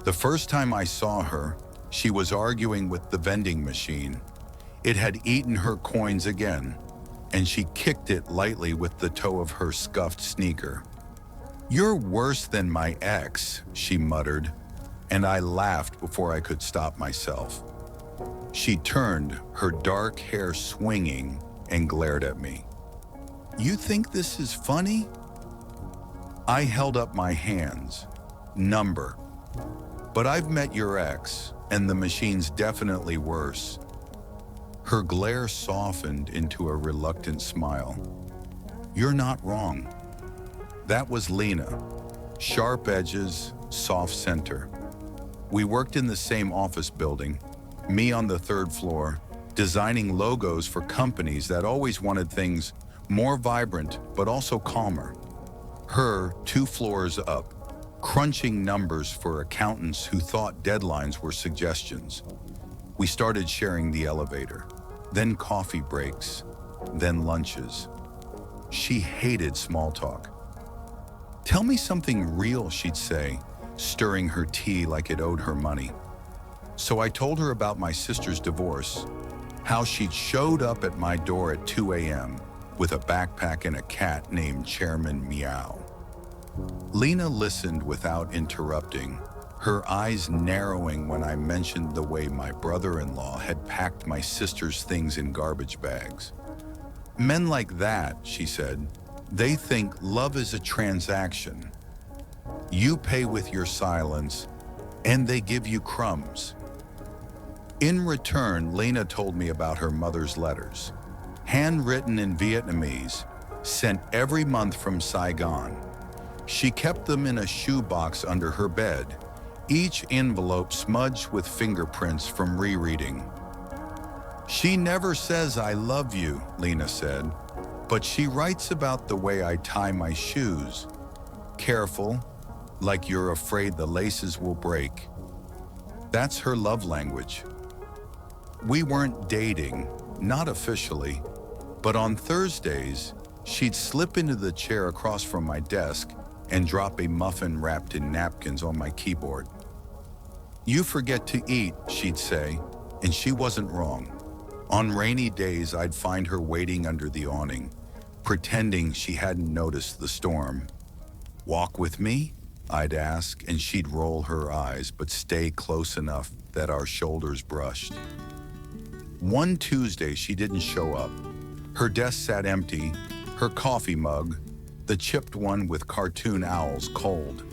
The first time I saw her, she was arguing with the vending machine. It had eaten her coins again, and she kicked it lightly with the toe of her scuffed sneaker. "You're worse than my ex," she muttered, and I laughed before I could stop myself. She turned, her dark hair swinging, and glared at me. "You think this is funny?" I held up my hands. "Number. But I've met your ex, and the machine's definitely worse." Her glare softened into a reluctant smile. "You're not wrong." That was Lena. Sharp edges, soft center. We worked in the same office building, me on the third floor, designing logos for companies that always wanted things more vibrant but also calmer. Her 2 floors up, crunching numbers for accountants who thought deadlines were suggestions. We started sharing the elevator, then coffee breaks, then lunches. She hated small talk. "Tell me something real," she'd say, stirring her tea like it owed her money. So I told her about my sister's divorce, how she'd showed up at my door at 2 a.m. with a backpack and a cat named Chairman Meow. Lena listened without interrupting, her eyes narrowing when I mentioned the way my brother-in-law had packed my sister's things in garbage bags. "Men like that," she said, "they think love is a transaction. You pay with your silence, and they give you crumbs." In return, Lena told me about her mother's letters, handwritten in Vietnamese, sent every month from Saigon. She kept them in a shoebox under her bed, each envelope smudged with fingerprints from rereading. "She never says I love you," Lena said, "but she writes about the way I tie my shoes. Careful, like you're afraid the laces will break." That's her love language. We weren't dating, not officially, but on Thursdays, she'd slip into the chair across from my desk and drop a muffin wrapped in napkins on my keyboard. "You forget to eat," she'd say, and she wasn't wrong. On rainy days, I'd find her waiting under the awning, pretending she hadn't noticed the storm. "Walk with me?" I'd ask, and she'd roll her eyes but stay close enough that our shoulders brushed. One Tuesday, she didn't show up. Her desk sat empty, her coffee mug, the chipped one with cartoon owls, cold.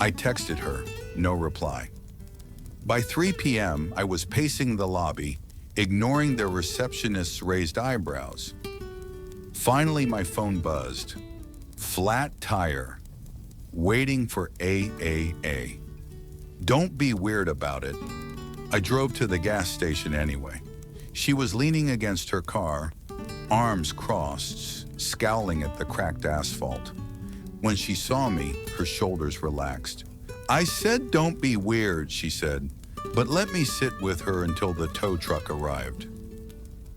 I texted her, no reply. By 3 p.m., I was pacing the lobby, ignoring the receptionist's raised eyebrows. Finally, my phone buzzed. Flat tire. Waiting for AAA. Don't be weird about it. I drove to the gas station anyway. She was leaning against her car, arms crossed, scowling at the cracked asphalt. When she saw me, her shoulders relaxed. "I said don't be weird," she said, but let me sit with her until the tow truck arrived.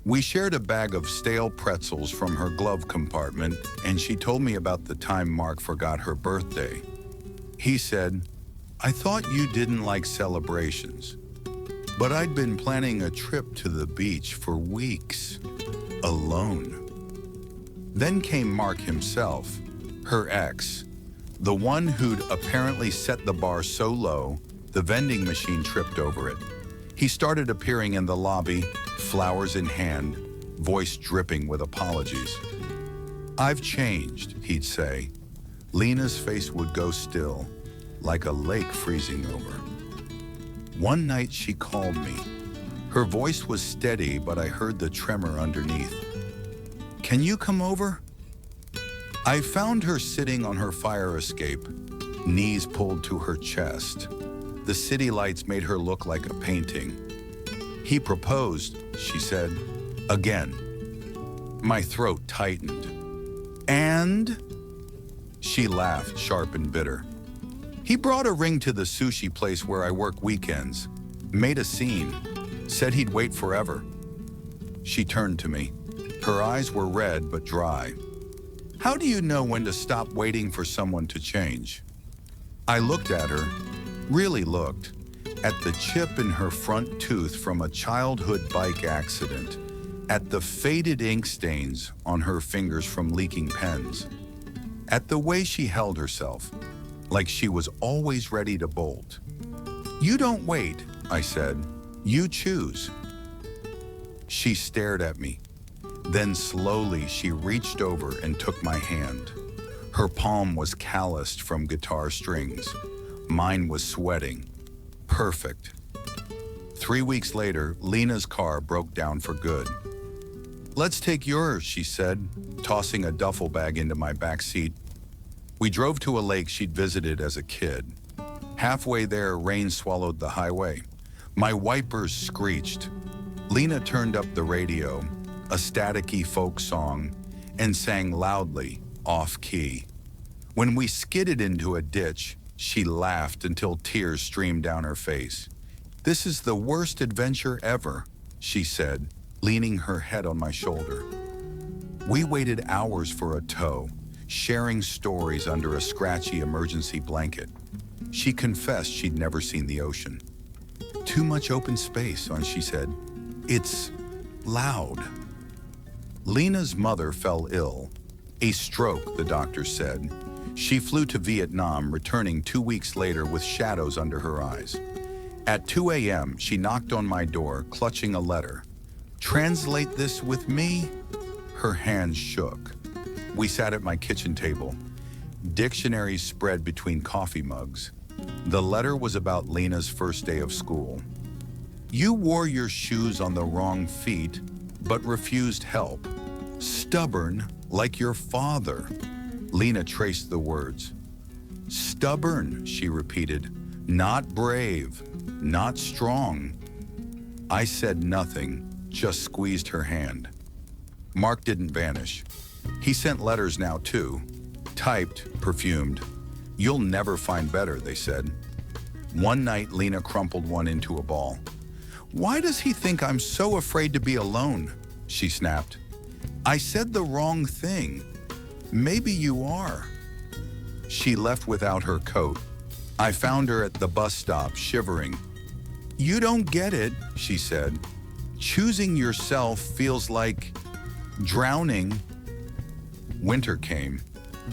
We shared a bag of stale pretzels from her glove compartment, and she told me about the time Mark forgot her birthday. He said, "I thought you didn't like celebrations." But I'd been planning a trip to the beach for weeks, alone. Then came Mark himself, her ex, the one who'd apparently set the bar so low, the vending machine tripped over it. He started appearing in the lobby, flowers in hand, voice dripping with apologies. "I've changed," he'd say. Lena's face would go still, like a lake freezing over. One night she called me. Her voice was steady, but I heard the tremor underneath. "Can you come over?" I found her sitting on her fire escape, knees pulled to her chest. The city lights made her look like a painting. "He proposed," she said, again. My throat tightened. "And?" She laughed, sharp and bitter. "He brought a ring to the sushi place where I work weekends, made a scene, said he'd wait forever." She turned to me. Her eyes were red but dry. "How do you know when to stop waiting for someone to change?" I looked at her, Really looked at the chip in her front tooth from a childhood bike accident, at the faded ink stains on her fingers from leaking pens, at the way she held herself, like she was always ready to bolt. "You don't wait," I said. "You choose." She stared at me. Then slowly she reached over and took my hand. Her palm was calloused from guitar strings. Mine was sweating. Perfect. 3 weeks later, Lena's car broke down for good. "Let's take yours," she said, tossing a duffel bag into my back seat. We drove to a lake she'd visited as a kid. Halfway there, rain swallowed the highway. My wipers screeched. Lena turned up the radio, a staticky folk song, and sang loudly, off-key. When we skidded into a ditch, she laughed until tears streamed down her face. "This is the worst adventure ever," she said, leaning her head on my shoulder. We waited hours for a tow, sharing stories under a scratchy emergency blanket. She confessed she'd never seen the ocean. "Too much open space," she said. "It's loud." Lena's mother fell ill. A stroke, the doctor said. She flew to Vietnam, returning 2 weeks later with shadows under her eyes. At 2 a.m., she knocked on my door, clutching a letter. "Translate this with me?" Her hands shook. We sat at my kitchen table. Dictionaries spread between coffee mugs. The letter was about Lena's first day of school. "You wore your shoes on the wrong feet, but refused help. Stubborn, like your father." Lena traced the words. "Stubborn," she repeated. "Not brave, not strong." I said nothing, just squeezed her hand. Mark didn't vanish. He sent letters now too, typed, perfumed. "You'll never find better," they said. One night, Lena crumpled one into a ball. "Why does he think I'm so afraid to be alone?" she snapped. "I said the wrong thing. Maybe you are." She left without her coat. I found her at the bus stop, shivering. "You don't get it," she said. "Choosing yourself feels like drowning." Winter came.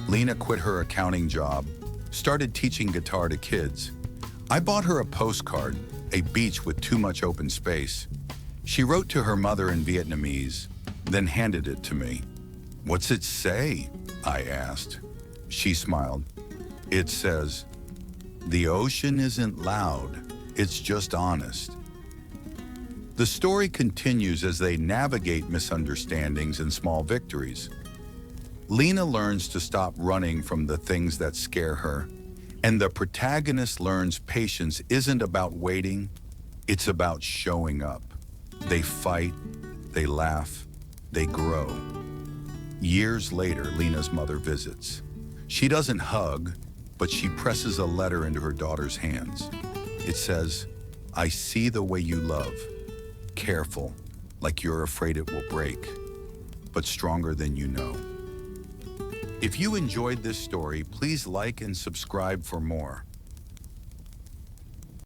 Lena quit her accounting job, started teaching guitar to kids. I bought her a postcard, a beach with too much open space. She wrote to her mother in Vietnamese, then handed it to me. "What's it say?" I asked. She smiled. "It says, 'The ocean isn't loud, it's just honest.'" The story continues as they navigate misunderstandings and small victories. Lena learns to stop running from the things that scare her, and the protagonist learns patience isn't about waiting, it's about showing up. They fight, they laugh, they grow. Years later, Lena's mother visits. She doesn't hug, but she presses a letter into her daughter's hands. It says, "I see the way you love. Careful, like you're afraid it will break, but stronger than you know." If you enjoyed this story, please like and subscribe for more.